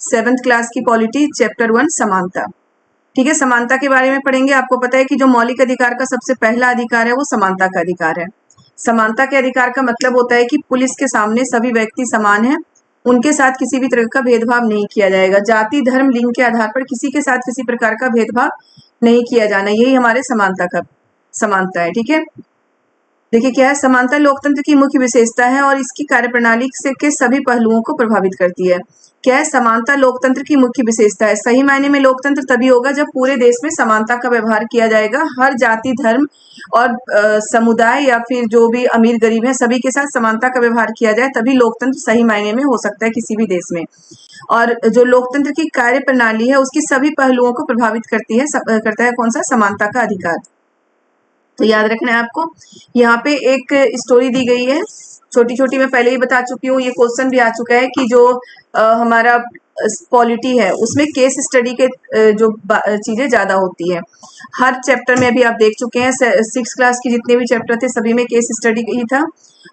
7th class की polity, chapter 1 समानता। ठीक है, समानता के बारे में पढ़ेंगे। आपको पता है कि जो मौलिक अधिकार का सबसे पहला अधिकार है वो समानता का अधिकार है। समानता के अधिकार का मतलब होता है कि पुलिस के सामने सभी व्यक्ति समान हैं, उनके साथ किसी भी तरह का भेदभाव नहीं किया जाएगा। जाति, धर्म, लिंग के आधार पर किसी के साथ किसी प्रकार का भेदभाव नहीं किया जाना, यही हमारे समानता है। ठीक है, देखिए क्या है, समानता लोकतंत्र की मुख्य विशेषता है और इसकी कार्यप्रणाली से के सभी पहलुओं को प्रभावित करती है। क्या है, समानता लोकतंत्र की मुख्य विशेषता है। सही मायने में लोकतंत्र तभी होगा जब पूरे देश में समानता का व्यवहार किया जाएगा। हर जाति, धर्म और समुदाय या फिर जो भी अमीर गरीब है सभी के साथ समानता का व्यवहार किया जाए, तभी लोकतंत्र सही मायने में हो सकता है किसी भी देश में। और जो लोकतंत्र की कार्य प्रणाली है उसकी सभी पहलुओं को प्रभावित करता है कौन सा, समानता का अधिकार। तो याद रखना है आपको। यहाँ पे एक स्टोरी दी गई है, छोटी छोटी, मैं पहले ही बता चुकी हूँ, ये क्वेश्चन भी आ चुका है कि जो हमारा पॉलिटी है उसमें केस स्टडी के जो चीजें ज्यादा होती है। हर चैप्टर में अभी आप देख चुके हैं, 6th क्लास की जितने भी चैप्टर थे सभी में केस स्टडी ही था,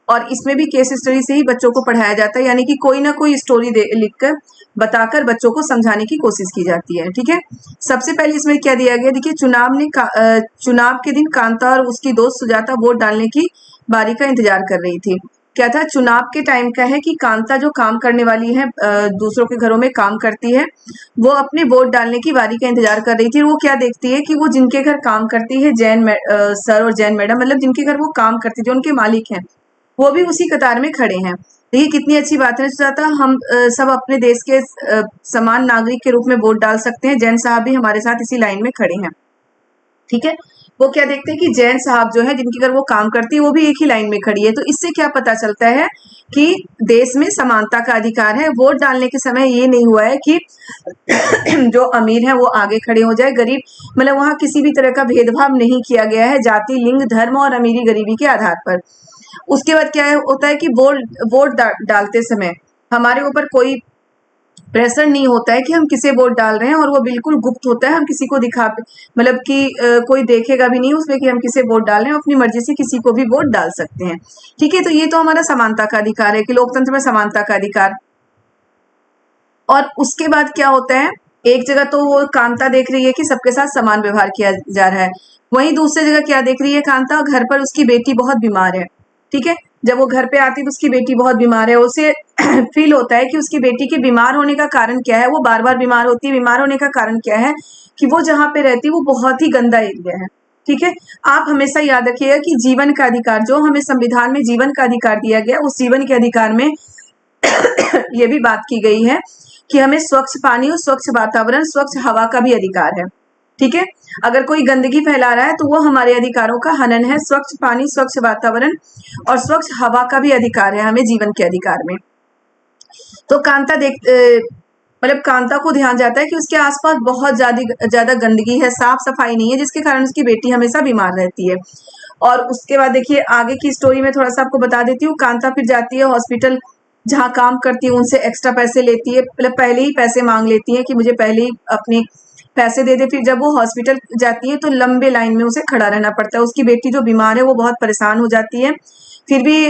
और इसमें भी केस स्टडी से ही बच्चों को पढ़ाया जाता है, यानी कि कोई ना कोई स्टोरी लिखकर बताकर बच्चों को समझाने की कोशिश की जाती है। ठीक है, सबसे पहले इसमें क्या दिया गया, देखिए, चुनाव के दिन कांता और उसकी दोस्त सुजाता वोट डालने की बारी का इंतजार कर रही थी। क्या था, चुनाव के टाइम का है कि कांता जो काम करने वाली है, दूसरों के घरों में काम करती है, वो अपने वोट डालने की बारी का इंतजार कर रही थी। वो क्या देखती है कि वो जिनके घर काम करती है, जैन सर और जैन मैडम, मतलब जिनके घर वो काम करती, जो उनके मालिक हैं, वो भी उसी कतार में खड़े हैं। देखिए कितनी अच्छी बात है, सुजाता, हम सब अपने देश के समान नागरिक के रूप में वोट डाल सकते हैं। जैन साहब भी हमारे साथ इसी लाइन में खड़े हैं। ठीक है, वो क्या देखते हैं कि जैन साहब जो है, जिनकी घर वो काम करती है, वो भी एक ही लाइन में खड़ी है। तो इससे क्या पता चलता है कि देश में समानता का अधिकार है। वोट डालने के समय ये नहीं हुआ है कि जो अमीर है वो आगे खड़े हो जाए, गरीब, मतलब वहां किसी भी तरह का भेदभाव नहीं किया गया है जाति, लिंग, धर्म और अमीरी गरीबी के आधार पर। उसके बाद क्या होता है कि वोट डालते समय हमारे ऊपर कोई प्रेशर नहीं होता है कि हम किसे वोट डाल रहे हैं, और वो बिल्कुल गुप्त होता है। हम किसी को मतलब कि कोई देखेगा भी नहीं उसमें कि हम किसे वोट डाल रहे हैं, अपनी मर्जी से किसी को भी वोट डाल सकते हैं। ठीक है, तो ये तो हमारा समानता का अधिकार है कि लोकतंत्र में समानता का अधिकार। और उसके बाद क्या होता है, एक जगह तो वो कांता देख रही है कि सबके साथ समान व्यवहार किया जा रहा है, वहीं दूसरी जगह क्या देख रही है कांता, घर पर उसकी बेटी बहुत बीमार है। ठीक है, जब वो घर पे आती है तो उसकी बेटी बहुत बीमार है, उसे फील होता है कि उसकी बेटी के बीमार होने का कारण क्या है। वो बार बार बीमार होती है, बीमार होने का कारण क्या है कि वो जहाँ पे रहती है वो बहुत ही गंदा एरिया है। ठीक है, आप हमेशा याद रखिएगा कि जीवन का अधिकार, जो हमें संविधान में जीवन का अधिकार दिया गया, उस जीवन के अधिकार में ये भी बात की गई है कि हमें स्वच्छ पानी और स्वच्छ वातावरण, स्वच्छ हवा का भी अधिकार है। ठीक है, अगर कोई गंदगी फैला रहा है तो वो हमारे अधिकारों का हनन है। स्वच्छ पानी, स्वच्छ वातावरण और स्वच्छ हवा का भी अधिकार है हमें जीवन के अधिकार में। तो कांता मतलब कांता को ध्यान जाता है कि उसके आसपास बहुत ज्यादा गंदगी है, साफ सफाई नहीं है, जिसके कारण उसकी बेटी हमेशा बीमार रहती है। और उसके बाद देखिए आगे की स्टोरी में थोड़ा सा आपको बता देती हूँ। कांता फिर जाती है हॉस्पिटल जहाँ काम करती है, उनसे एक्स्ट्रा पैसे लेती है, मतलब पहले ही पैसे मांग लेती है कि मुझे पहले ही अपने पैसे दे दे। फिर जब वो हॉस्पिटल जाती है तो लंबे लाइन में उसे खड़ा रहना पड़ता है। उसकी बेटी जो बीमार है वो बहुत परेशान हो जाती है, फिर भी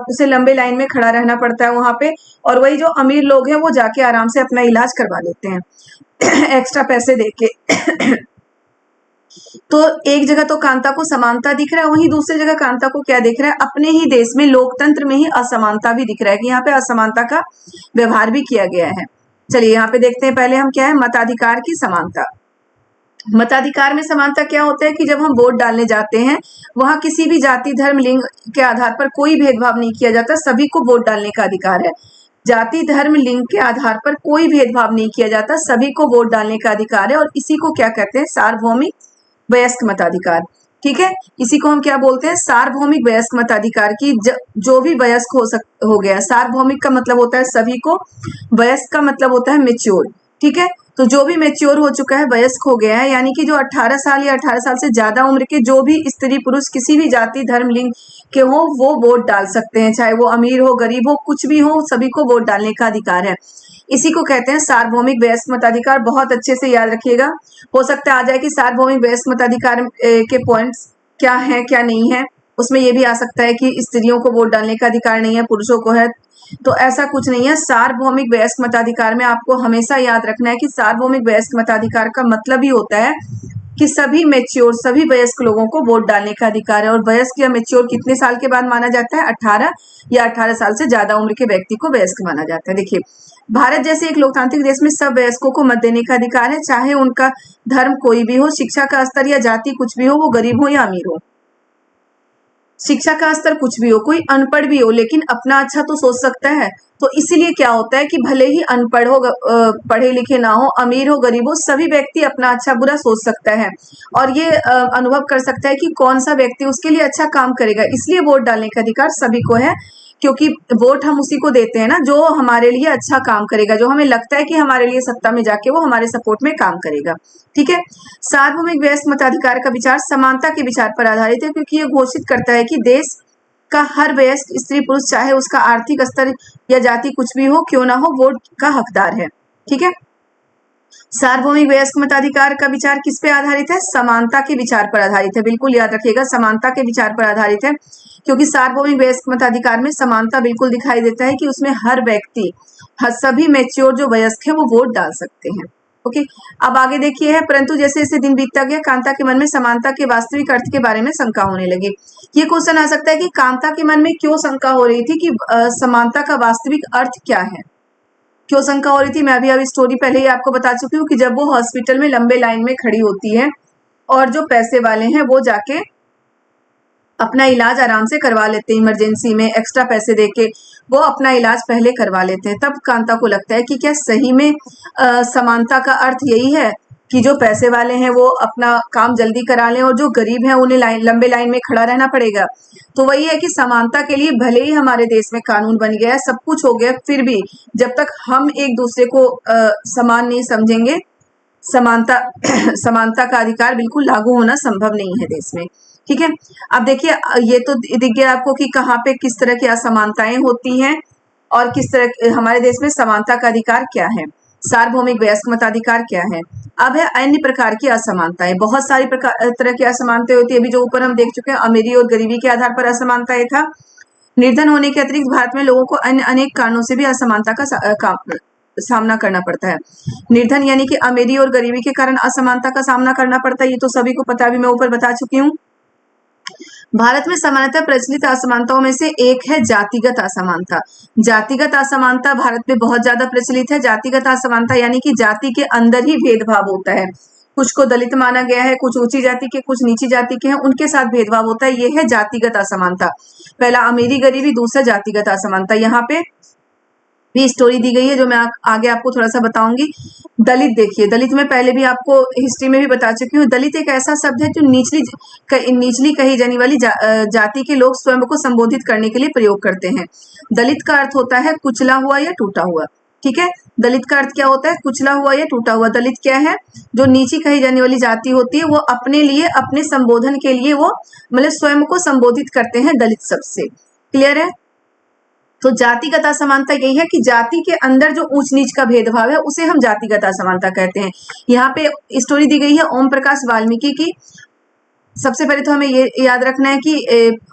उसे लंबे लाइन में खड़ा रहना पड़ता है वहां पे। और वही जो अमीर लोग हैं वो जाके आराम से अपना इलाज करवा लेते हैं एक्स्ट्रा पैसे देके। तो एक जगह तो कांता को समानता दिख रहा है, वहीं दूसरी जगह कांता को क्या दिख रहा है, अपने ही देश में लोकतंत्र में ही असमानता भी दिख रहा है कि यहाँ पे असमानता का व्यवहार भी किया गया है। चलिए यहाँ पे देखते हैं पहले हम क्या है, मताधिकार की समानता। मताधिकार में समानता क्या होता है कि जब हम वोट डालने जाते हैं वहां किसी भी जाति, धर्म, लिंग के आधार पर कोई भेदभाव नहीं किया जाता, सभी को वोट डालने का अधिकार है। जाति, धर्म, लिंग के आधार पर कोई भेदभाव नहीं किया जाता, सभी को वोट डालने का अधिकार है। और इसी को क्या कहते हैं, सार्वभौमिक वयस्क मताधिकार। ठीक है, इसी को हम क्या बोलते हैं, सार्वभौमिक वयस्क मताधिकार की जो भी वयस्क हो गया। सार्वभौमिक का मतलब होता है सभी को, वयस्क का मतलब होता है मेच्योर। ठीक है, तो जो भी मेच्योर हो चुका है, वयस्क हो गया है, यानी कि जो 18 साल या 18 साल से ज्यादा उम्र के जो भी स्त्री पुरुष किसी भी जाति, धर्म, लिंग के हो, वो वोट डाल सकते हैं, चाहे वो अमीर हो, गरीब हो, कुछ भी हो, सभी को वोट डालने का अधिकार है। इसी को कहते हैं सार्वभौमिक वयस्क मताधिकार। बहुत अच्छे से याद रखिएगा, हो सकता है आ जाए कि सार्वभौमिक वयस्क मताधिकार के पॉइंट्स क्या है क्या नहीं है। उसमें ये भी आ सकता है कि स्त्रियों को वोट डालने का अधिकार नहीं है, पुरुषों को है। तो ऐसा कुछ नहीं है। सार्वभौमिक वयस्क मताधिकार में आपको हमेशा याद रखना है कि सार्वभौमिक वयस्क मताधिकार का मतलब ही होता है कि सभी मैच्योर, सभी वयस्क लोगों को वोट डालने का अधिकार है। और वयस्क या मैच्योर कितने साल के बाद माना जाता है? 18 या 18 साल से ज्यादा उम्र के व्यक्ति को वयस्क माना जाता है। देखिए, भारत जैसे एक लोकतांत्रिक देश में सब वयस्कों को मत देने का अधिकार है, चाहे उनका धर्म कोई भी हो, शिक्षा का स्तर या जाति कुछ भी हो, वो गरीब हो या अमीर हो। शिक्षा का स्तर कुछ भी हो, कोई अनपढ़ भी हो, लेकिन अपना अच्छा तो सोच सकता है। तो इसीलिए क्या होता है कि भले ही अनपढ़ हो, पढ़े लिखे ना हो, अमीर हो, गरीब हो, सभी व्यक्ति अपना अच्छा बुरा सोच सकता है और ये अनुभव कर सकता है कि कौन सा व्यक्ति उसके लिए अच्छा काम करेगा। इसलिए वोट डालने का अधिकार सभी को है, क्योंकि वोट हम उसी को देते हैं ना जो हमारे लिए अच्छा काम करेगा, जो हमें लगता है कि हमारे लिए सत्ता में जाके वो हमारे सपोर्ट में काम करेगा। ठीक है। सार्वभौमिक वयस्क मताधिकार का विचार समानता के विचार पर आधारित है, क्योंकि ये घोषित करता है कि देश का हर वयस्क स्त्री पुरुष, चाहे उसका आर्थिक स्तर या जाति कुछ भी हो, क्यों ना हो, वोट का हकदार है। ठीक है। सार्वभौमिक वयस्क मताधिकार का विचार किस पे आधारित है? समानता के विचार पर आधारित है। बिल्कुल याद रखिएगा, समानता के विचार पर आधारित है, क्योंकि सार्वभौमिक वयस्क मताधिकार में समानता बिल्कुल दिखाई देता है कि उसमें हर व्यक्ति, सभी मैच्योर जो वयस्क है वो वोट डाल सकते हैं। ओके, अब आगे देखिए है, परंतु जैसे जैसे दिन बीतता गया कांता के मन में समानता के वास्तविक अर्थ के बारे में शंका होने लगी। ये क्वेश्चन आ सकता है कि कांता के मन में क्यों शंका हो रही थी कि समानता का वास्तविक अर्थ क्या है, क्यों शंका हो रही थी? मैं अभी स्टोरी पहले ही आपको बता चुकी हूँ कि जब वो हॉस्पिटल में लंबे लाइन में खड़ी होती है और जो पैसे वाले हैं वो जाके अपना इलाज आराम से करवा लेते हैं, इमरजेंसी में एक्स्ट्रा पैसे देके वो अपना इलाज पहले करवा लेते हैं। तब कांता को लगता है कि क्या सही में समानता का अर्थ यही है कि जो पैसे वाले हैं वो अपना काम जल्दी करा लें और जो गरीब हैं उन्हें लंबे लाइन में खड़ा रहना पड़ेगा। तो वही है कि समानता के लिए भले ही हमारे देश में कानून बन गया है, सब कुछ हो गया, फिर भी जब तक हम एक दूसरे को समान नहीं समझेंगे, समानता समानता का अधिकार बिल्कुल लागू होना संभव नहीं है देश में। ठीक है। अब देखिए, ये तो दिख गया आपको कि कहाँ पे किस तरह की असमानताएं होती हैं और किस तरह हमारे देश में समानता का अधिकार क्या है, सार्वभौमिक वयस्क मताधिकार क्या है। अब है अन्य प्रकार की असमानताएं। बहुत सारी तरह की असमानताएं होती है। अभी जो ऊपर हम देख चुके हैं, अमीरी और गरीबी के आधार पर असमानता था। निर्धन होने के अतिरिक्त भारत में लोगों को अन्य अनेक कारणों से भी असमानता का सामना करना पड़ता है। निर्धन यानी कि अमीरी और गरीबी के कारण असमानता का सामना करना पड़ता है, ये तो सभी को पता है, अभी मैं ऊपर बता चुकी हूँ। भारत में सामान्यतः प्रचलित असमानताओं में से एक है जातिगत असमानता। जातिगत असमानता भारत में बहुत ज्यादा प्रचलित है। जातिगत असमानता यानी कि जाति के अंदर ही भेदभाव होता है। कुछ को दलित माना गया है, कुछ ऊंची जाति के, कुछ नीची जाति के हैं, उनके साथ भेदभाव होता है। यह है जातिगत असमानता। पहला अमीरी गरीबी, दूसरा जातिगत असमानता। यहाँ पे भी स्टोरी दी गई है जो मैं आगे आपको थोड़ा सा बताऊंगी। दलित देखिए, दलित में पहले भी आपको हिस्ट्री में भी बता चुकी हूँ। दलित एक ऐसा शब्द है जो निचली कही जाने वाली जाति के लोग स्वयं को संबोधित करने के लिए प्रयोग करते हैं। दलित का अर्थ होता है कुचला हुआ या टूटा हुआ। ठीक है, दलित का अर्थ क्या होता है? कुचला हुआ या टूटा हुआ। दलित क्या है? जो नीची कही जाने वाली जाति होती है, वो अपने लिए, अपने संबोधन के लिए वो मतलब स्वयं को संबोधित करते हैं दलित शब्द से। क्लियर है? तो जातिगत असमानता यही है कि जाति के अंदर जो ऊंच नीच का भेदभाव है उसे हम जातिगत असमानता कहते हैं। यहाँ पे स्टोरी दी गई है ओम प्रकाश वाल्मीकि की। सबसे पहले तो हमें ये याद रखना है कि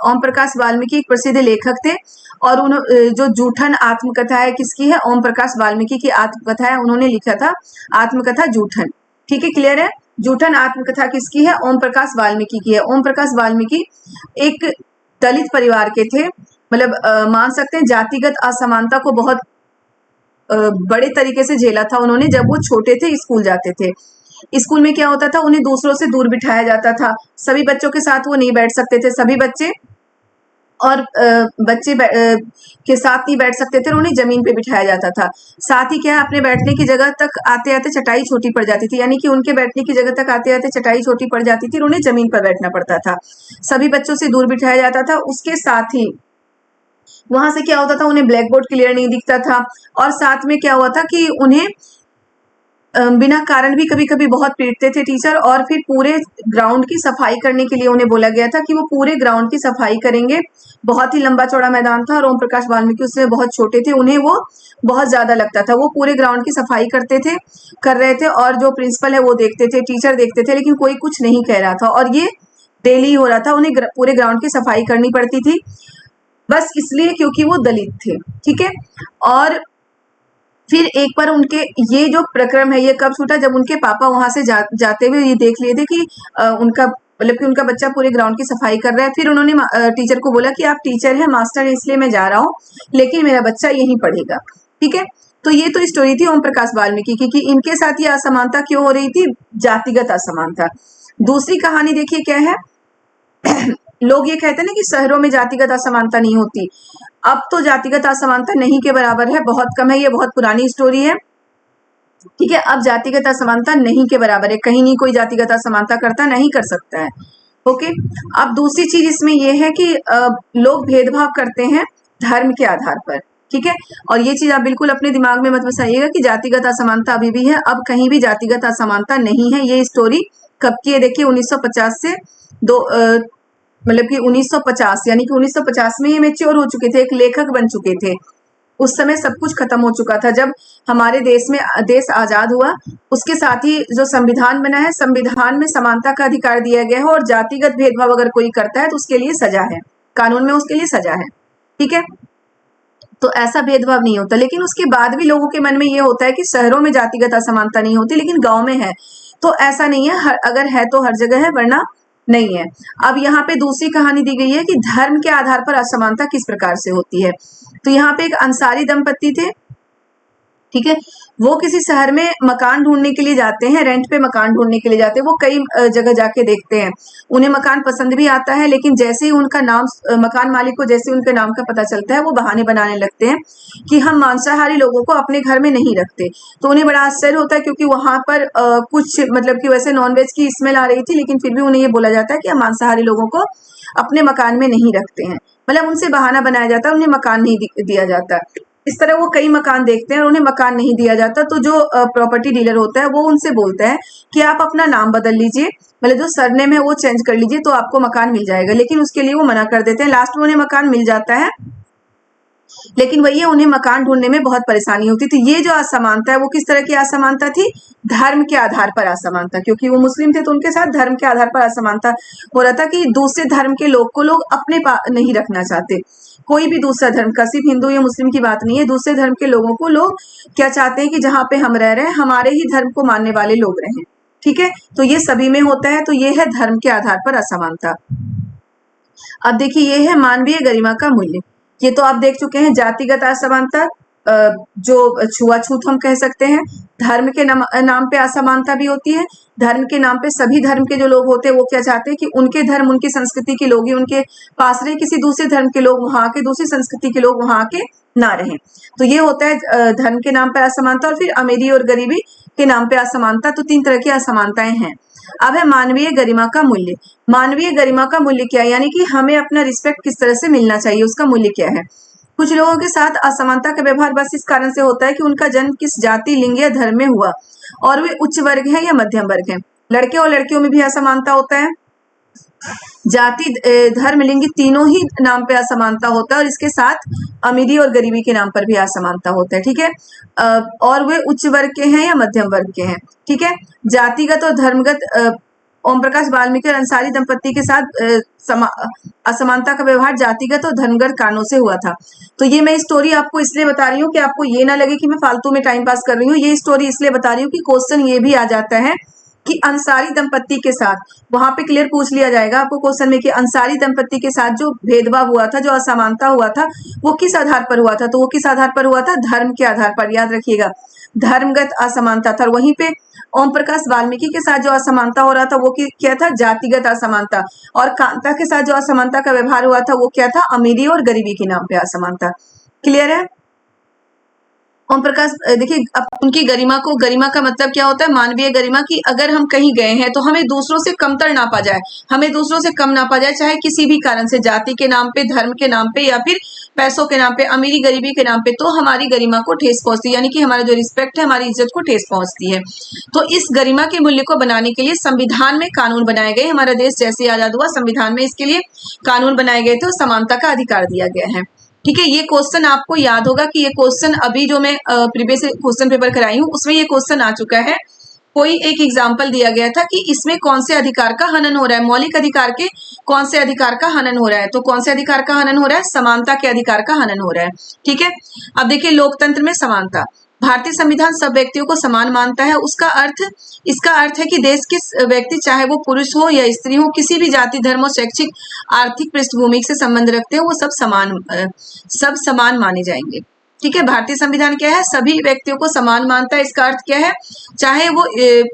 ओम प्रकाश वाल्मीकि एक प्रसिद्ध लेखक थे और जो जूठन आत्मकथा है किसकी है? ओम प्रकाश वाल्मीकि की आत्मकथा है, उन्होंने लिखा था आत्मकथा जूठन। ठीक है, क्लियर है? जूठन आत्मकथा किसकी है? ओम प्रकाश वाल्मीकि की है। ओम प्रकाश वाल्मीकि एक दलित परिवार के थे, मतलब मान सकते हैं जातिगत असमानता को बहुत बड़े तरीके से झेला था उन्होंने। जब वो छोटे थे, स्कूल जाते थे, स्कूल में क्या होता था, उन्हें दूसरों से दूर बिठाया जाता था। सभी बच्चों के साथ वो नहीं बैठ सकते थे, सभी बच्चे और बच्चे के साथ नहीं बैठ सकते थे, उन्हें जमीन पे बिठाया जाता था। साथ ही क्या, अपने बैठने की जगह तक आते आते चटाई छोटी पड़ जाती थी, यानी कि उनके बैठने की जगह तक आते आते चटाई छोटी पड़ जाती थी, उन्हें जमीन पर बैठना पड़ता था। सभी बच्चों से दूर बिठाया जाता था। उसके साथ ही वहां से क्या होता था, उन्हें ब्लैक बोर्ड क्लियर नहीं दिखता था और साथ में क्या हुआ था कि उन्हें बिना कारण भी कभी कभी बहुत पीटते थे टीचर। और फिर पूरे ग्राउंड की सफाई करने के लिए उन्हें बोला गया था कि वो पूरे ग्राउंड की सफाई करेंगे। बहुत ही लंबा चौड़ा मैदान था और ओम प्रकाश वाल्मीकि उसमें बहुत छोटे थे, उन्हें वो बहुत ज्यादा लगता था। वो पूरे ग्राउंड की सफाई कर रहे थे और जो प्रिंसिपल है वो देखते थे, टीचर देखते थे, लेकिन कोई कुछ नहीं कह रहा था। और ये डेली हो रहा था, उन्हें पूरे ग्राउंड की सफाई करनी पड़ती थी, बस इसलिए क्योंकि वो दलित थे। ठीक है, और फिर एक बार उनके ये जो प्रक्रम है ये कब छूटा, जब उनके पापा वहां से जाते हुए ये देख लिए थे कि उनका मतलब कि उनका बच्चा पूरे ग्राउंड की सफाई कर रहा है। फिर उन्होंने टीचर को बोला कि आप टीचर हैं, मास्टर है, इसलिए मैं जा रहा हूँ, लेकिन मेरा बच्चा यहीं पढ़ेगा। ठीक है, तो ये तो स्टोरी थी ओम प्रकाश वाल्मीकि की कि इनके साथ ये असमानता क्यों हो रही थी, जातिगत असमानता। दूसरी कहानी देखिए क्या है। लोग ये कहते हैं ना कि शहरों में जातिगत असमानता नहीं होती, अब तो जातिगत असमानता नहीं के बराबर है, बहुत कम है, ये बहुत पुरानी स्टोरी है। ठीक है, अब जातिगत असमानता नहीं के बराबर है, कहीं नहीं कोई जातिगत असमानता करता, नहीं कर सकता है। ओके, अब दूसरी चीज इसमें यह है कि लोग भेदभाव करते हैं धर्म के आधार पर। ठीक है, और ये चीज आप बिल्कुल अपने दिमाग में मत बसाइएगा कि जातिगत असमानता अभी भी है, अब कहीं भी जातिगत असमानता नहीं है। ये स्टोरी कब की है देखिए, 1950 से दो मतलब कि 1950 यानी कि 1950 में ये मेच्योर हो चुके थे, एक लेखक बन चुके थे। उस समय सब कुछ खत्म हो चुका था, जब हमारे देश आजाद हुआ, उसके साथ ही जो संविधान बना है, संविधान में समानता का अधिकार दिया गया है, और जातिगत भेदभाव अगर कोई करता है तो उसके लिए सजा है, कानून में उसके लिए सजा है। ठीक है, तो ऐसा भेदभाव नहीं होता। लेकिन उसके बाद भी लोगों के मन में ये होता है कि शहरों में जातिगत असमानता नहीं होती, लेकिन गांव में है, तो ऐसा नहीं है, अगर है तो हर जगह है, वरना नहीं है। अब यहाँ पे दूसरी कहानी दी गई है कि धर्म के आधार पर असमानता किस प्रकार से होती है। तो यहाँ पे एक अंसारी दंपत्ति थे, ठीक है, वो किसी शहर में मकान ढूंढने के लिए जाते हैं, रेंट पे मकान ढूंढने के लिए जाते हैं। वो कई जगह जाके देखते हैं, उन्हें मकान पसंद भी आता है, लेकिन जैसे ही उनका नाम मकान मालिक को जैसे उनके नाम का पता चलता है, वो बहाने बनाने लगते हैं कि हम मांसाहारी लोगों को अपने घर में नहीं रखते। तो उन्हें बड़ा आश्चर्य होता है, क्योंकि वहां पर कुछ मतलब कि वैसे नॉनवेज की स्मेल आ रही थी, लेकिन फिर भी उन्हें ये बोला जाता है कि हम मांसाहारी लोगों को अपने मकान में नहीं रखते हैं। मतलब उनसे बहाना बनाया जाता है, उन्हें मकान नहीं दिया जाता। इस तरह वो कई मकान देखते हैं और उन्हें मकान नहीं दिया जाता। तो जो प्रॉपर्टी डीलर होता है वो उनसे बोलता है कि आप अपना नाम बदल लीजिए, मतलब जो सरनेम है वो चेंज कर लीजिए, तो आपको मकान मिल जाएगा। लेकिन उसके लिए वो मना कर देते हैं। लास्ट में उन्हें मकान मिल जाता है, लेकिन वही है, उन्हें मकान ढूंढने में बहुत परेशानी होती थी। ये जो असमानता है वो किस तरह की असमानता थी, धर्म के आधार पर असमानता। क्योंकि वो मुस्लिम थे तो उनके साथ धर्म के आधार पर असमानता हो रहा था कि दूसरे धर्म के लोग को लोग अपने नहीं रखना चाहते। कोई भी दूसरा धर्म का, सिर्फ हिंदू या मुस्लिम की बात नहीं है, दूसरे धर्म के लोगों को लोग क्या चाहते हैं कि जहां पे हम रह रहे हैं हमारे ही धर्म को मानने वाले लोग रहें। ठीक है, तो ये सभी में होता है। तो ये है धर्म के आधार पर असमानता। अब देखिए, ये है मानवीय गरिमा का मूल्य। ये तो आप देख चुके हैं, जातिगत असमानता, जो छुआछूत हम कह सकते हैं। धर्म के नाम पे असमानता भी होती है। धर्म के नाम पे सभी धर्म के जो लोग होते हैं वो क्या चाहते हैं कि उनके धर्म, उनकी संस्कृति के लोग ही उनके पास रहे, किसी दूसरे धर्म के लोग वहां के, दूसरी संस्कृति के लोग वहां के ना रहें। तो ये होता है धर्म के नाम पर असमानता। और फिर अमीरी और गरीबी के नाम पे असमानता। तो 3 तरह की असमानताएं हैं। अब है मानवीय गरिमा का मूल्य। मानवीय गरिमा का मूल्य क्या है, यानी कि हमें अपना रिस्पेक्ट किस तरह से मिलना चाहिए, उसका मूल्य क्या है। कुछ लोगों के साथ असमानता का व्यवहार बस इस कारण से होता है कि उनका जन्म किस जाति, लिंग या धर्म में हुआ, और वे उच्च वर्ग हैं या मध्यम वर्ग हैं। लड़के और लड़कियों में भी असमानता होता है। जाति, धर्म, लिंग तीनों ही नाम पे असमानता होता है, और इसके साथ अमीरी और गरीबी के नाम पर भी असमानता होता है। ठीक है, और वे उच्च वर्ग के हैं या मध्यम वर्ग के हैं। ठीक है, जातिगत और धर्मगत, ओम प्रकाश वाल्मीकि और अंसारी दंपत्ति के साथ असमानता का व्यवहार जातिगत और धर्मगत कारणों से हुआ था। तो ये मैं स्टोरी आपको इसलिए बता रही हूँ कि आपको ये ना लगे कि मैं फालतू में टाइम पास कर रही हूँ। ये स्टोरी इसलिए बता रही हूँ कि क्वेश्चन ये भी आ जाता है कि अंसारी दंपत्ति के साथ, वहां पे क्लियर पूछ लिया जाएगा आपको क्वेश्चन में कि अंसारी दंपत्ति के साथ जो भेदभाव हुआ था, जो असमानता हुआ था, वो किस आधार पर हुआ था। तो वो किस आधार पर हुआ था, धर्म के आधार पर। याद रखिएगा, धर्मगत असमानता था। वहीं पे ओम प्रकाश वाल्मीकि के साथ जो असमानता हो रहा था वो क्या था, जातिगत असमानता। और कांता के साथ जो असमानता का व्यवहार हुआ था वो क्या था, अमीरी और गरीबी के नाम पे असमानता। क्लियर है। ओम प्रकाश देखिए, अब उनकी गरिमा को, गरिमा का मतलब क्या होता है, मानवीय गरिमा की अगर हम कहीं गए हैं तो हमें दूसरों से कमतर नापा जाए, हमें दूसरों से कम नापा जाए, चाहे किसी भी कारण से, जाति के नाम पे, धर्म के नाम पे, या फिर पैसों के नाम पे, अमीरी गरीबी के नाम पे, तो हमारी गरिमा को ठेस पहुंचती है, यानी कि हमारा जो रिस्पेक्ट है, हमारी इज्जत को ठेस पहुंचती है। तो इस गरिमा के मूल्य को बनाने के लिए संविधान में कानून बनाए गए। हमारा देश जैसे आजाद हुआ, संविधान में इसके लिए कानून बनाए गए थे और समानता का अधिकार दिया गया है। ठीक है, ये क्वेश्चन आपको याद होगा कि ये क्वेश्चन अभी जो मैं प्रीवियस क्वेश्चन पेपर कराई हूँ उसमें ये क्वेश्चन आ चुका है कोई एक एग्जाम्पल दिया गया था कि इसमें कौन से अधिकार का हनन हो रहा है, मौलिक अधिकार के कौन से अधिकार का हनन हो रहा है, तो कौन से अधिकार का हनन हो रहा है, समानता के अधिकार का हनन हो रहा है। ठीक है, अब देखिए लोकतंत्र में समानता, भारतीय संविधान सब व्यक्तियों को समान मानता है। इसका अर्थ है कि देश के व्यक्ति चाहे वो पुरुष हो या स्त्री हो, किसी भी जाति, धर्म और शैक्षिक आर्थिक पृष्ठभूमि से संबंध रखते हो, वो सब समान माने जाएंगे। ठीक है, भारतीय संविधान क्या है, सभी व्यक्तियों को समान मानता है। इसका अर्थ क्या है, चाहे वो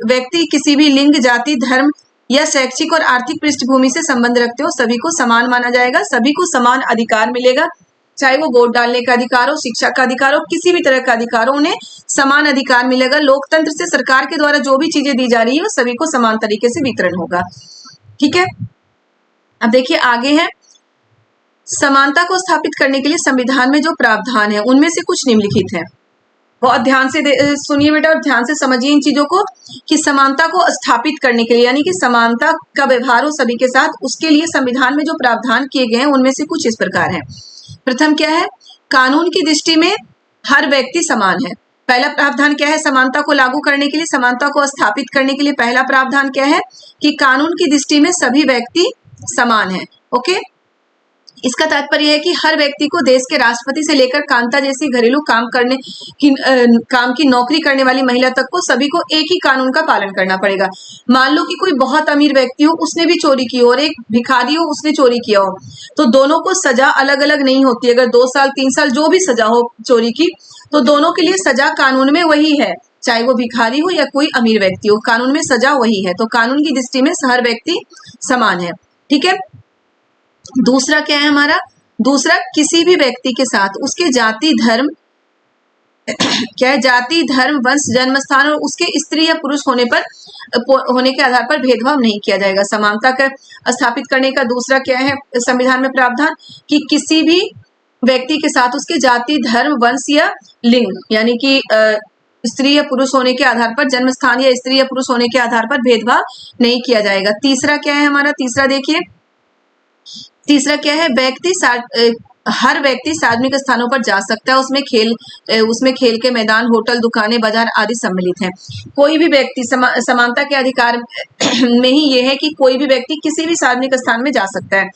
व्यक्ति किसी भी लिंग, जाति, धर्म या शैक्षिक और आर्थिक पृष्ठभूमि से संबंध रखते हो, सभी को समान माना जाएगा, सभी को समान अधिकार मिलेगा, चाहे वो वोट डालने का अधिकार हो, शिक्षा का अधिकार हो, किसी भी तरह का अधिकार हो, उन्हें समान अधिकार मिलेगा। लोकतंत्र से सरकार के द्वारा जो भी चीजें दी जा रही है वो सभी को समान तरीके से वितरण होगा। ठीक है, अब देखिए आगे है, समानता को स्थापित करने के लिए संविधान में जो प्रावधान है उनमें से कुछ निम्नलिखित है। बहुत ध्यान से सुनिए बेटा और ध्यान से समझिए इन चीजों को, कि समानता को स्थापित करने के लिए यानी कि समानता का व्यवहार हो सभी के साथ, उसके लिए संविधान में जो प्रावधान किए गए हैं उनमें से कुछ इस प्रकार है। प्रथम क्या है, कानून की दृष्टि में हर व्यक्ति समान है। पहला प्रावधान क्या है, समानता को लागू करने के लिए, समानता को स्थापित करने के लिए पहला प्रावधान क्या है कि कानून की दृष्टि में सभी व्यक्ति समान है। ओके, इसका तात्पर्य है कि हर व्यक्ति को देश के राष्ट्रपति से लेकर कांता जैसी घरेलू काम की नौकरी करने वाली महिला तक को सभी को एक ही कानून का पालन करना पड़ेगा। मान लो कि कोई बहुत अमीर व्यक्ति हो, उसने भी चोरी की हो, और एक भिखारी हो, उसने चोरी किया हो, तो दोनों को सजा अलग अलग नहीं होती। अगर 2 साल 3 साल जो भी सजा हो चोरी की, तो दोनों के लिए सजा कानून में वही है, चाहे वो भिखारी हो या कोई अमीर व्यक्ति हो, कानून में सजा वही है। तो कानून की दृष्टि में हर व्यक्ति समान है। ठीक है, दूसरा क्या है हमारा, दूसरा किसी भी व्यक्ति के साथ उसके जाति, धर्म क्या है, जाति, धर्म, वंश, जन्म स्थान और उसके स्त्री या पुरुष होने के आधार पर भेदभाव नहीं किया जाएगा। समानता का स्थापित करने का दूसरा क्या है संविधान में प्रावधान, कि किसी भी व्यक्ति के साथ उसके जाति, धर्म, वंश या लिंग यानी कि स्त्री या पुरुष होने के आधार पर, जन्म स्थान या स्त्री या पुरुष होने के आधार पर भेदभाव नहीं किया जाएगा। तीसरा क्या है हमारा, तीसरा देखिए, तीसरा क्या है, हर व्यक्ति सार्वजनिक स्थानों पर जा सकता है, उसमें खेल के मैदान, होटल, दुकानें, बाजार आदि सम्मिलित हैं। कोई भी व्यक्ति समानता के अधिकार में ही ये है कि कोई भी व्यक्ति किसी भी सार्वजनिक स्थान में जा सकता है।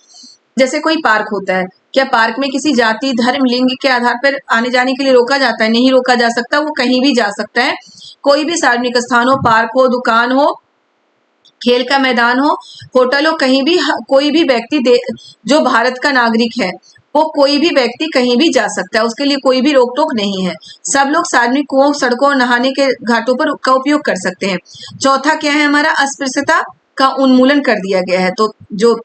जैसे कोई पार्क होता है, क्या पार्क में किसी जाति, धर्म, लिंग के आधार पर आने जाने के लिए रोका जाता है? नहीं रोका जा सकता, वो कहीं भी जा सकता है। कोई भी सार्वजनिक स्थान हो, पार्क हो, दुकान हो, खेल का मैदान हो, होटल हो, कहीं भी कोई भी व्यक्ति जो भारत का नागरिक है वो कोई भी व्यक्ति कहीं भी जा सकता है, उसके लिए कोई भी रोक टोक नहीं है। सब लोग सार्वजनिक कुओं, सड़कों और नहाने के घाटों पर का उपयोग कर सकते हैं। चौथा क्या है हमारा, अस्पृश्यता का उन्मूलन कर दिया गया है। तो जो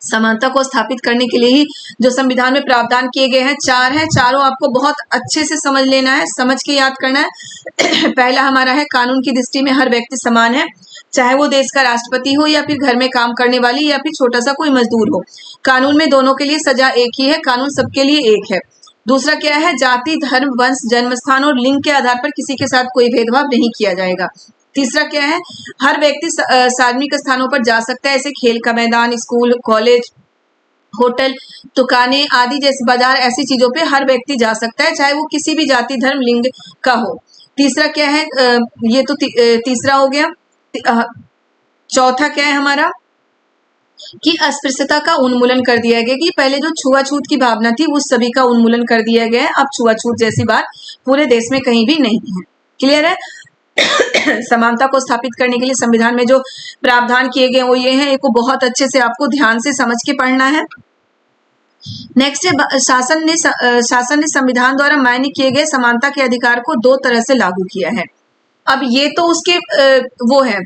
समानता को स्थापित करने के लिए ही जो संविधान में प्रावधान किए गए हैं, 4 हैं, चारों आपको बहुत अच्छे से समझ लेना है, समझ के याद करना है। पहला हमारा है, कानून की दृष्टि में हर व्यक्ति समान है, चाहे वो देश का राष्ट्रपति हो या फिर घर में काम करने वाली या फिर छोटा सा कोई मजदूर हो। कानून में दोनों के लिए सजा एक ही है, कानून सबके लिए एक है। दूसरा क्या है, जाति, धर्म, वंश, जन्म स्थान और लिंग के आधार पर किसी के साथ कोई भेदभाव नहीं किया जाएगा। तीसरा क्या है, हर व्यक्ति सार्वजनिक स्थानों पर जा सकता है, ऐसे खेल का मैदान, स्कूल, कॉलेज, होटल, दुकानें आदि जैसे बाजार, ऐसी चीजों पे हर व्यक्ति जा सकता है, चाहे वो किसी भी जाति, धर्म, लिंग का हो। तीसरा क्या है, ये तो तीसरा हो गया। चौथा क्या है हमारा, कि अस्पृश्यता का उन्मूलन कर दिया गया, कि पहले जो छुआछूत की भावना थी उस सभी का उन्मूलन कर दिया गया है। अब छुआछूत जैसी बात पूरे देश में कहीं भी नहीं है। क्लियर है? समानता को स्थापित करने के लिए संविधान में जो प्रावधान किए गए वो ये हैं, एक को बहुत अच्छे से आपको ध्यान से समझ के पढ़ना है। नेक्स्ट है, शासन ने संविधान द्वारा मान्य किए गए समानता के अधिकार को 2 तरह से लागू किया है। अब ये तो उसके वो है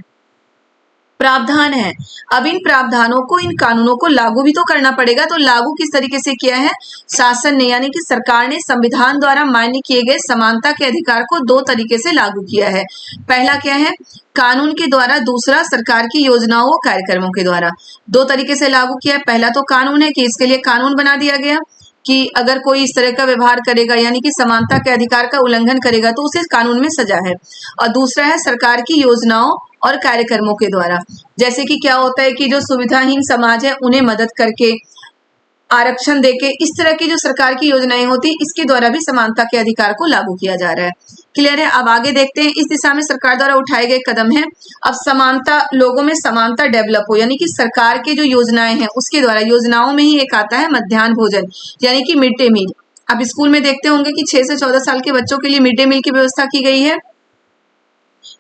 प्रावधान है। अब इन प्रावधानों को, इन कानूनों को लागू भी तो करना पड़ेगा। तो लागू किस तरीके से किया है, शासन ने यानी कि सरकार ने संविधान द्वारा मान्य किए गए समानता के अधिकार को 2 तरीके से लागू किया है। पहला क्या है, कानून के द्वारा, दूसरा सरकार की योजनाओं और कार्यक्रमों के द्वारा। 2 तरीके से लागू किया है। पहला तो कानून है कि इसके लिए कानून बना दिया गया कि अगर कोई इस तरह का व्यवहार करेगा यानी कि समानता के अधिकार का उल्लंघन करेगा तो उसे कानून में सजा है। और दूसरा है सरकार की योजनाओं और कार्यक्रमों के द्वारा। जैसे कि क्या होता है कि जो सुविधाहीन समाज है उन्हें मदद करके, आरक्षण देके, इस तरह की जो सरकार की योजनाएं होती है इसके द्वारा भी समानता के अधिकार को लागू किया जा रहा है। क्लियर है? अब आगे देखते हैं, इस दिशा में सरकार द्वारा उठाए गए कदम है। अब समानता, लोगों में समानता डेवलप हो, यानी कि सरकार के जो योजनाएं हैं उसके द्वारा, योजनाओं में ही एक आता है मध्याह्न भोजन यानी कि मिड डे मील। अब स्कूल में देखते होंगे कि 6 से 14 साल के बच्चों के लिए मिड डे मील की व्यवस्था की गई है।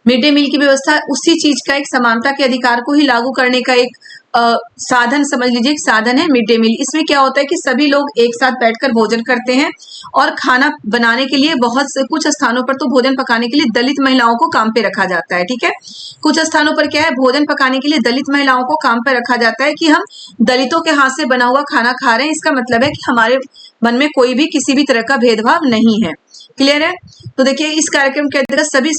मिड डे मील की व्यवस्था उसी चीज का एक समानता के अधिकार को ही लागू करने का एक साधन समझ लीजिए, एक साधन है मिड डे मील। इसमें क्या होता है कि सभी लोग एक साथ बैठकर भोजन करते हैं और खाना बनाने के लिए बहुत से कुछ स्थानों पर तो भोजन पकाने के लिए दलित महिलाओं को काम पे रखा जाता है। ठीक है, कुछ स्थानों पर क्या है, भोजन पकाने के लिए दलित महिलाओं को काम पे रखा जाता है कि हम दलितों के हाथ से बना हुआ खाना खा रहे हैं, इसका मतलब है कि हमारे मन में कोई भी किसी भी तरह का भेदभाव नहीं है। क्लियर है? तो देखिए, इस कार्यक्रम के अंतर्गत सभी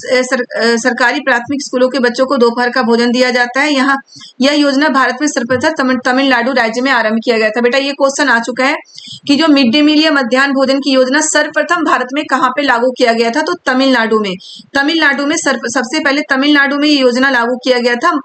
सरकारी प्राथमिक स्कूलों के बच्चों को दोपहर का भोजन दिया जाता है। यहाँ यह योजना भारत में सर्वप्रथम तमिलनाडु राज्य में आरंभ किया गया था। बेटा ये क्वेश्चन आ चुका है कि जो मिड डे मील या मध्याह्न भोजन की योजना सर्वप्रथम भारत में कहाँ पे लागू किया गया था, तो तमिलनाडु में। तमिलनाडु में सबसे पहले तमिलनाडु में ये योजना लागू किया गया था।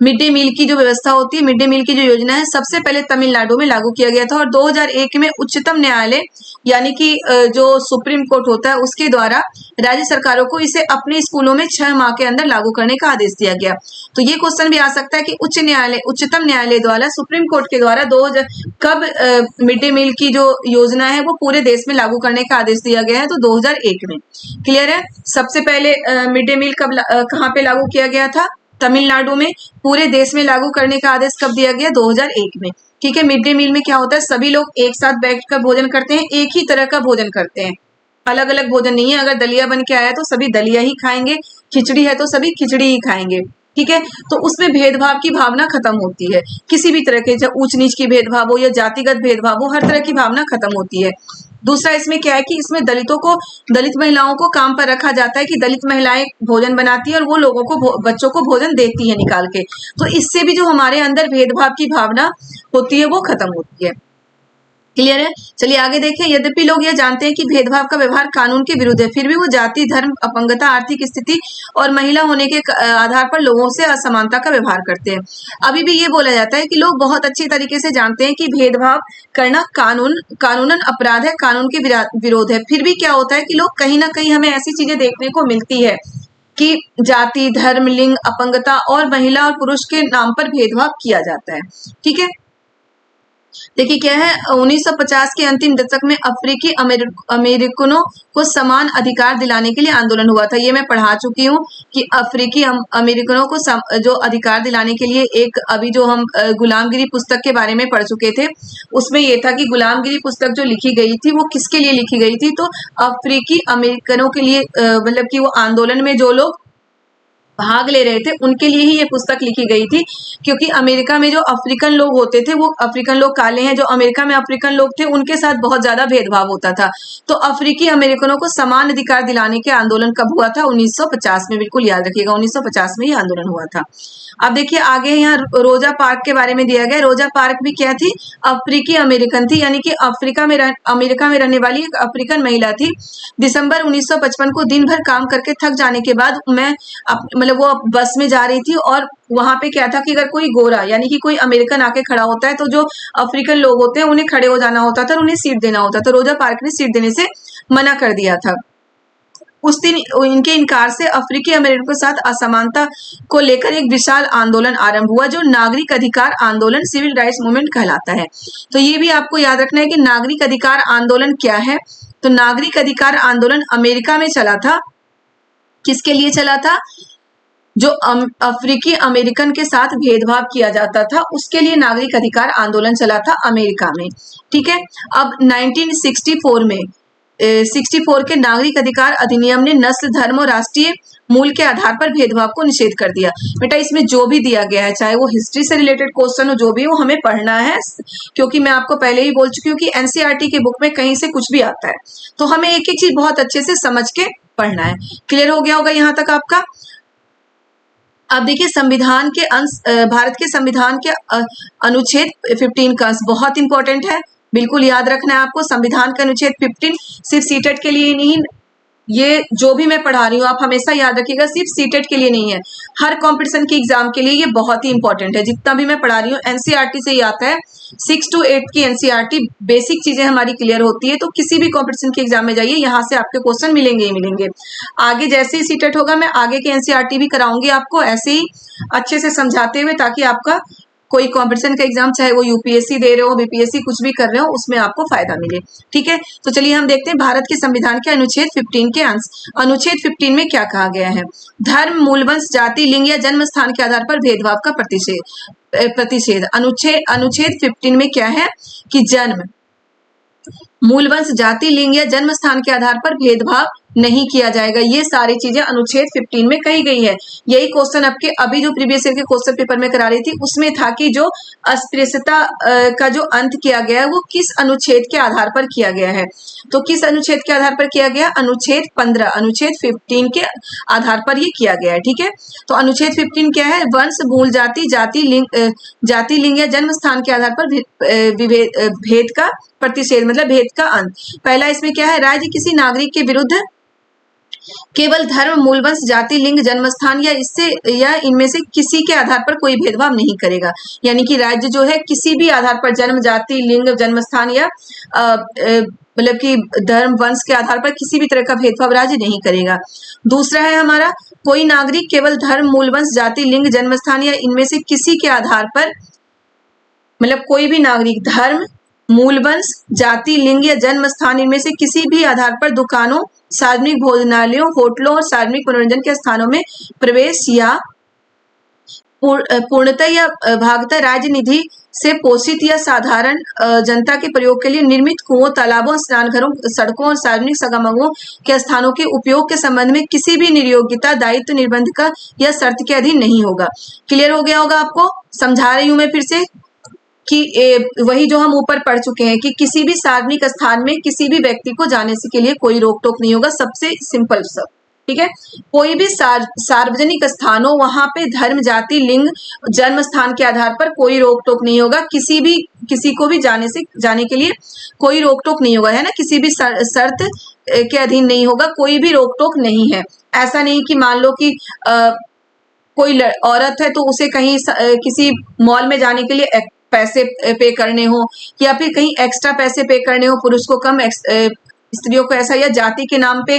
मिड डे मील की जो व्यवस्था होती है, मिड डे मील की जो योजना है, सबसे पहले तमिलनाडु में लागू किया गया था। और 2001 में उच्चतम न्यायालय यानी कि जो सुप्रीम कोर्ट होता है उसके द्वारा राज्य सरकारों को इसे अपने स्कूलों में 6 माह के अंदर लागू करने का आदेश दिया गया। तो ये क्वेश्चन भी आ सकता है कि उच्चतम न्यायालय द्वारा, सुप्रीम कोर्ट के द्वारा कब मिड डे मील की जो योजना है वो पूरे देश में लागू करने का आदेश दिया गया है, तो 2001 में। क्लियर है? सबसे पहले मिड डे मील कहाँ पे लागू किया गया था? तमिलनाडु में। पूरे देश में लागू करने का आदेश कब दिया गया? 2001 में। ठीक है, मिड डे मील में क्या होता है, सभी लोग एक साथ बैठकर भोजन करते हैं, एक ही तरह का भोजन करते हैं, अलग अलग भोजन नहीं है। अगर दलिया बन के आया तो सभी दलिया ही खाएंगे, खिचड़ी है तो सभी खिचड़ी ही खाएंगे। ठीक है, तो उसमें भेदभाव की भावना खत्म होती है। किसी भी तरह के, चाहे ऊंच नीच की भेदभाव हो या जातिगत भेदभाव हो, हर तरह की भावना खत्म होती है। दूसरा इसमें क्या है कि इसमें दलित महिलाओं को काम पर रखा जाता है कि दलित महिलाएं भोजन बनाती है और वो लोगों को, बच्चों को भोजन देती है निकाल के। तो इससे भी जो हमारे अंदर भेदभाव की भावना होती है वो खत्म होती है। क्लियर है? चलिए आगे देखें। यद्यपि लोग यह जानते हैं कि भेदभाव का व्यवहार कानून के विरुद्ध है, फिर भी वो जाति, धर्म, अपंगता, आर्थिक स्थिति और महिला होने के आधार पर लोगों से असमानता का व्यवहार करते हैं। अभी भी ये बोला जाता है कि लोग बहुत अच्छे तरीके से जानते हैं कि भेदभाव करना कानूनन अपराध है, कानून के विरोध है। फिर भी क्या होता है कि लोग कहीं ना कहीं, हमें ऐसी चीजें देखने को मिलती है कि जाति, धर्म, लिंग, अपंगता और महिला और पुरुष के नाम पर भेदभाव किया जाता है। ठीक है, देखिए क्या है, 1950 के अंतिम दशक में अफ्रीकी अमेरिकनों को समान अधिकार दिलाने के लिए आंदोलन हुआ था। ये मैं पढ़ा चुकी हूँ कि अफ्रीकी अमेरिकनों को जो अधिकार दिलाने के लिए, एक अभी जो हम गुलामगिरी पुस्तक के बारे में पढ़ चुके थे, उसमें ये था कि गुलामगिरी पुस्तक जो लिखी गई थी वो किसके लिए लिखी गई थी, तो अफ्रीकी अमेरिकनों के लिए, मतलब कि वो आंदोलन में जो लोग भाग ले रहे थे उनके लिए ही ये पुस्तक लिखी गई थी। क्योंकि अमेरिका में जो अफ्रीकन लोग होते थे, वो अफ्रीकन लोग काले हैं, जो अमेरिका में अफ्रीकन लोग थे उनके साथ बहुत ज्यादा भेदभाव होता था। तो अफ्रीकी अमेरिकनों को समान अधिकार दिलाने के आंदोलन कब हुआ था? 1950 में। बिल्कुल याद रखिएगा, 1950 में ये आंदोलन हुआ था। अब देखिए आगे यहाँ रोजा पार्क के बारे में दिया गया। रोजा पार्क भी क्या थी? अफ्रीकी अमेरिकन थी, यानी कि अमेरिका में रहने वाली एक अफ्रीकन महिला थी। दिसंबर 1955 को दिन भर काम करके थक जाने के बाद मतलब वो बस में जा रही थी और वहां पे क्या था कि अगर कोई गोरा यानी कि कोई अमेरिकन आके खड़ा होता है तो जो अफ्रीकन लोग होते हैं उन्हें खड़े हो जाना होता था और उन्हें सीट देना होता था। रोजा पार्क ने सीट देने से मना कर दिया था। उस दिन इनके इनकार से अफ्रीकी अमेरिकन के साथ असमानता को लेकर एक विशाल आंदोलन आरंभ हुआ, जो नागरिक अधिकार आंदोलन, सिविल राइट्स मूवमेंट कहलाता है। तो ये भी आपको याद रखना है कि नागरिक अधिकार आंदोलन क्या है। तो नागरिक अधिकार आंदोलन अमेरिका में चला था। किसके लिए चला था? जो अफ्रीकी अमेरिकन के साथ भेदभाव किया जाता था उसके लिए नागरिक अधिकार आंदोलन चला था अमेरिका में। ठीक है, अब 1964 में 64 के नागरिक अधिकार अधिनियम ने नस्ल, धर्म और राष्ट्रीय मूल के आधार पर भेदभाव को निषेध कर दिया। बेटा इसमें जो भी दिया गया है, चाहे वो हिस्ट्री से रिलेटेड क्वेश्चन हो, जो भी हो, हमें पढ़ना है, क्योंकि मैं आपको पहले ही बोल चुकी हूँ कि एनसीईआरटी की बुक में कहीं से कुछ भी आता है, तो हमें एक एक चीज बहुत अच्छे से समझ के पढ़ना है। क्लियर हो गया होगा यहाँ तक आपका? अब देखिए संविधान के भारत के संविधान के अनुच्छेद 15 का बहुत इंपॉर्टेंट है, बिल्कुल याद रखना है आपको। संविधान का अनुच्छेद 15 सिर्फ सीटेट के लिए नहीं ये जो भी मैं पढ़ा रही हूँ आप हमेशा याद रखिएगा, सिर्फ सीटेट के लिए नहीं है, हर कंपटीशन की एग्जाम के लिए ये बहुत ही इंपॉर्टेंट है। जितना भी मैं पढ़ा रही हूँ एनसीईआरटी से ही आता है, 6 to 8 की एनसीईआरटी बेसिक चीजें हमारी क्लियर होती है। तो किसी भी कंपटीशन के एग्जाम में जाइए, यहाँ से आपके क्वेश्चन मिलेंगे ही मिलेंगे। आगे जैसे ही सीटेट होगा मैं आगे के एनसीईआरटी भी कराऊंगी आपको ऐसे ही अच्छे से समझाते हुए, ताकि आपका कोई कंपटीशन का एग्जाम, चाहे वो यूपीएससी दे रहे हो, बीपीएससी, कुछ भी कर रहे हो, उसमें आपको फायदा मिले। ठीक है, तो चलिए हम देखते हैं भारत के संविधान के अनुच्छेद 15 के अंश। अनुच्छेद 15 में क्या कहा गया है? धर्म, मूलवंश, जाति, लिंग या जन्म स्थान के आधार पर भेदभाव का प्रतिषेध। अनुच्छेद 15 में क्या है कि जन्म, मूलवंश, जाति, लिंग या जन्म स्थान के आधार पर भेदभाव नहीं किया जाएगा। ये सारी चीजें अनुच्छेद 15 में कही गई है। यही क्वेश्चन आपके अभी जो प्रीवियस ईयर के क्वेश्चन पेपर में करा रही थी उसमें था कि जो अस्पृश्यता का जो अंत किया गया है वो किस अनुच्छेद के आधार पर किया गया है? तो किस अनुच्छेद के आधार पर किया गया? अनुच्छेद 15, अनुच्छेद 15 के आधार पर ये किया गया है। ठीक है, तो अनुच्छेद 15 क्या है? वंश, मूल जाति, जाति, लिंग या जन्म स्थान के आधार पर भेद का प्रतिषेध, मतलब भेद का अंत। पहला इसमें क्या है? राज्य किसी नागरिक के विरुद्ध केवल धर्म, मूलवंश, जाति, लिंग, जन्मस्थान या इनमें से किसी के आधार पर कोई भेदभाव नहीं करेगा। यानी कि राज्य जो है किसी भी आधार पर जन्म, जाति, लिंग, जन्मस्थान या मतलब कि धर्म, वंश के आधार पर किसी भी तरह का भेदभाव राज्य नहीं करेगा। दूसरा है हमारा, कोई नागरिक केवल धर्म, मूलवंश, जाति, लिंग, जन्मस्थान या इनमें से किसी के आधार पर, मतलब कोई भी नागरिक धर्म, मूलवंश, जाति, लिंग या जन्म स्थान इनमें से किसी भी आधार पर दुकानों, सार्वजनिक भोजनालयों, होटलों और सार्वजनिक मनोरंजन के स्थानों में प्रवेश या पूर्णतः या भागतः राज्य निधि से पोषित या साधारण जनता के प्रयोग के लिए निर्मित कुओं, तालाबों, स्नानघरों, सड़कों और सार्वजनिक समागमों के स्थानों के उपयोग के संबंध में किसी भी निर्योग्यता, दायित्व, निर्बंध का या शर्त के अधीन नहीं होगा। क्लियर हो गया होगा आपको? समझा रही हूं मैं फिर से कि वही जो हम ऊपर पढ़ चुके हैं कि किसी भी सार्वजनिक स्थान में किसी भी व्यक्ति को जाने से के लिए कोई रोक टोक नहीं होगा। सबसे सिंपल सब, ठीक है। कोई भी सार्वजनिक स्थान हो वहां पे धर्म, जाति, लिंग, जन्म स्थान के आधार पर कोई रोक टोक नहीं होगा। किसी को भी जाने के लिए कोई रोक टोक नहीं होगा, है ना। किसी भी शर्त के अधीन नहीं होगा, कोई भी रोक टोक नहीं है। ऐसा नहीं कि मान लो कि कोई औरत है तो उसे कहीं किसी मॉल में जाने के लिए पैसे पे करने हो या फिर कहीं एक्स्ट्रा पैसे पे करने हो, पुरुष को कम स्त्रियों को ऐसा, या जाति के नाम पे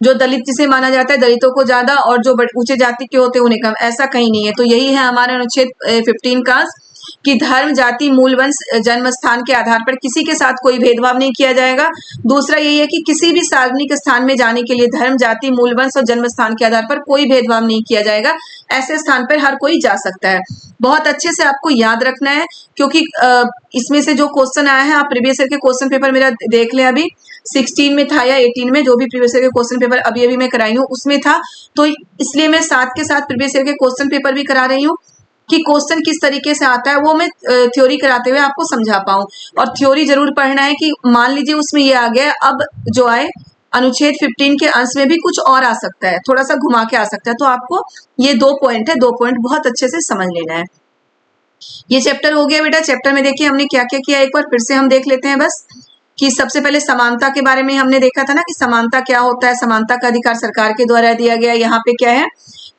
जो दलित जिसे माना जाता है दलितों को ज्यादा और जो ऊंचे जाति के होते हैं उन्हें कम, ऐसा कहीं नहीं है। तो यही है हमारा अनुच्छेद 15 का कि धर्म, जाति, मूल वंश, जन्म स्थान के आधार पर किसी के साथ कोई भेदभाव नहीं किया जाएगा। दूसरा यही है कि किसी भी सार्वजनिक स्थान में जाने के लिए धर्म, जाति, मूल वंश और जन्म स्थान के आधार पर कोई भेदभाव नहीं किया जाएगा। ऐसे स्थान पर हर कोई जा सकता है। बहुत अच्छे से आपको याद रखना है क्योंकि इसमें से जो क्वेश्चन आया है, आप प्रीवियस ईयर के क्वेश्चन पेपर मेरा देख लें, अभी 16 में था या 18 में, जो भी प्रीवियस ईयर के क्वेश्चन पेपर अभी मैं कराई हूँ उसमें था। तो इसलिए मैं साथ के साथ प्रीवियस ईयर के क्वेश्चन पेपर भी करा रही हूँ कि क्वेश्चन किस तरीके से आता है वो मैं थ्योरी कराते हुए आपको समझा पाऊं। और थ्योरी जरूर पढ़ना है कि मान लीजिए उसमें ये आ गया, अब जो आए अनुच्छेद 15 के अंश में भी कुछ और आ सकता है, थोड़ा सा घुमा के आ सकता है। तो आपको ये 2 पॉइंट है, 2 पॉइंट बहुत अच्छे से समझ लेना है। ये चैप्टर हो गया बेटा। चैप्टर में देखिए हमने क्या क्या किया, एक बार फिर से हम देख लेते हैं बस। कि सबसे पहले समानता के बारे में हमने देखा था ना कि समानता क्या होता है। समानता का अधिकार सरकार के द्वारा दिया गया। यहाँ पे क्या है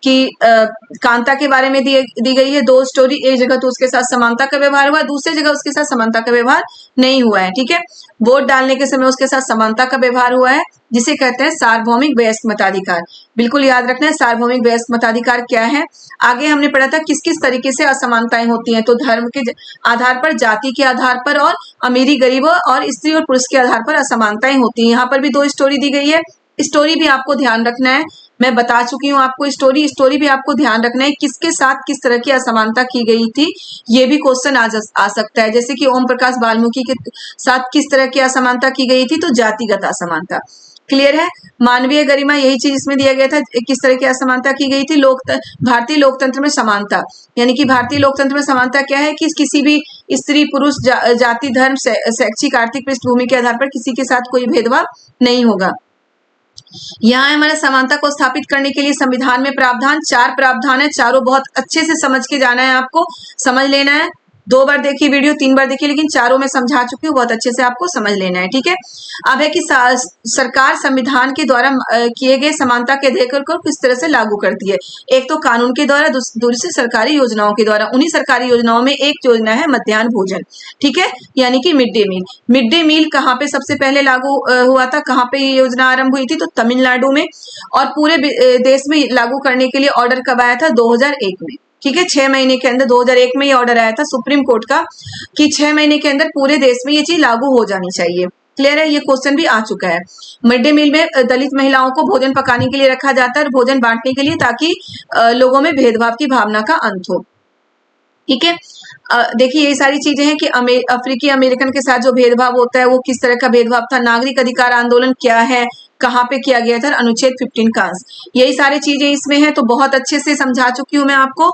कि कांता के बारे में दी गई है 2 स्टोरी। एक जगह तो उसके साथ समानता का व्यवहार हुआ, दूसरी जगह उसके साथ समानता का व्यवहार नहीं हुआ है, ठीक है। वोट डालने के समय उसके साथ समानता का व्यवहार हुआ है, जिसे कहते हैं सार्वभौमिक वयस्क मताधिकार। बिल्कुल याद रखना है सार्वभौमिक वयस्क मताधिकार क्या है। आगे हमने पढ़ा था किस किस तरीके से असमानताएं होती हैं। तो धर्म के आधार पर, जाति के आधार पर और अमीरी गरीबों और स्त्री और पुरुष के आधार पर असमानताएं होती हैं। यहाँ पर भी 2 स्टोरी दी गई है। स्टोरी भी आपको ध्यान रखना है, मैं बता चुकी हूँ आपको स्टोरी भी आपको ध्यान रखना है। किसके साथ किस तरह की असमानता की गई थी, ये भी क्वेश्चन आ सकता है। जैसे कि ओम प्रकाश वाल्मीकि के साथ किस तरह की असमानता की गई थी, तो जातिगत असमानता। क्लियर है। मानवीय गरिमा, यही चीज इसमें दिया गया था, किस तरह की असमानता की गई थी। भारतीय लोकतंत्र में समानता, यानी कि भारतीय लोकतंत्र में समानता क्या है कि किसी भी स्त्री, पुरुष, जाति, धर्म, शैक्षिक, आर्थिक पृष्ठभूमि के आधार पर किसी के साथ कोई भेदभाव नहीं होगा। यहाँ हमारे समानता को स्थापित करने के लिए संविधान में प्रावधान, 4 प्रावधान है। चारों बहुत अच्छे से समझ के जाना है, आपको समझ लेना है। 2 बार देखी वीडियो, 3 बार देखी, लेकिन चारों में समझा चुकी हूँ, बहुत अच्छे से आपको समझ लेना है। ठीक है, अब है कि सरकार संविधान के द्वारा किए गए समानता के अधिकार को किस तरह से लागू करती है। एक तो कानून के द्वारा, दूसरी सरकारी योजनाओं के द्वारा। उन्हीं सरकारी योजनाओं में एक योजना है मध्याह्न भोजन, ठीक है, यानी कि mid day meal. Mid day meal कहाँ पे सबसे पहले लागू हुआ था, कहाँ पे ये योजना आरंभ हुई थी, तो तमिलनाडु में। और पूरे देश में लागू करने के लिए ऑर्डर कब आया था, 2001 में। ठीक है, 6 महीने के अंदर 2001 में ये ऑर्डर आया था सुप्रीम कोर्ट का कि 6 महीने के अंदर पूरे देश में ये चीज लागू हो जानी चाहिए। क्लियर है, ये क्वेश्चन भी आ चुका है। मिड डे मील में दलित महिलाओं को भोजन पकाने के लिए रखा जाता है, भोजन बांटने के लिए, ताकि लोगों में भेदभाव की भावना का अंत हो। ठीक है, देखिए ये सारी चीजें हैं कि अफ्रीकी अमेरिकन के साथ जो भेदभाव होता है वो किस तरह का भेदभाव था, नागरिक अधिकार आंदोलन क्या है, कहाँ पे किया गया था, अनुच्छेद 15 का, यही सारी चीजें इसमें है। तो बहुत अच्छे से समझा चुकी हूँ मैं आपको।